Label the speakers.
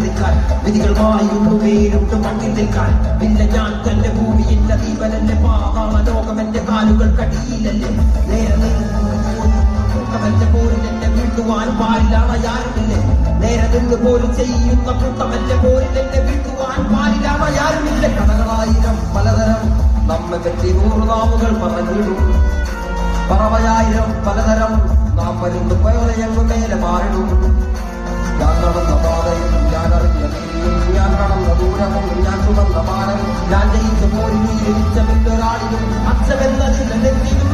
Speaker 1: നിൽക്കാൻ വിധികളുമായിരുന്നു വേരുണ്ട് മണ്ണിൽ നിൽക്കാൻ പിന്നെ ഞാൻ തന്നെ ഭൂമിയിന്റെ ദീപനല്ലേ പാകാലോകം എന്റെ കാലുകൾ കടിയിലല്ലേ നേരെ നിൽക്കുമെന്റെ പോരിൽ എന്നെ വീട്ടുവാൻ പാടില്ലാതെ ആരുമില്ലേ നേരെ നിന്ന് പോലും ചെയ്യുന്ന കൂട്ടമെന്റെ പോരിൽ എന്നെ വീട്ടുവാൻ പാടില്ലാതെ ആരുമില്ല കഥകളായിരം പലതരം നമ്മെ പറ്റി 100 നാവുകൾ പറഞ്ഞിടും പറവയായിരം പലതരം നാം വരുന്ന പോലെയങ്ങ് മേലെ മാറിടും ഞാൻ നടന്ന പാതയും ഞാൻ അറിഞ്ഞ നീയും ഞാൻ കടന്ന ദൂരവും ഞാൻ ചുമന്ന മാനവും ഞാൻ ജയിച്ച പോരിൽ നീ ജനിച്ചമില്ലൊരാളിലും അച്ഛമെന്നതിൽ നെറ്റിയും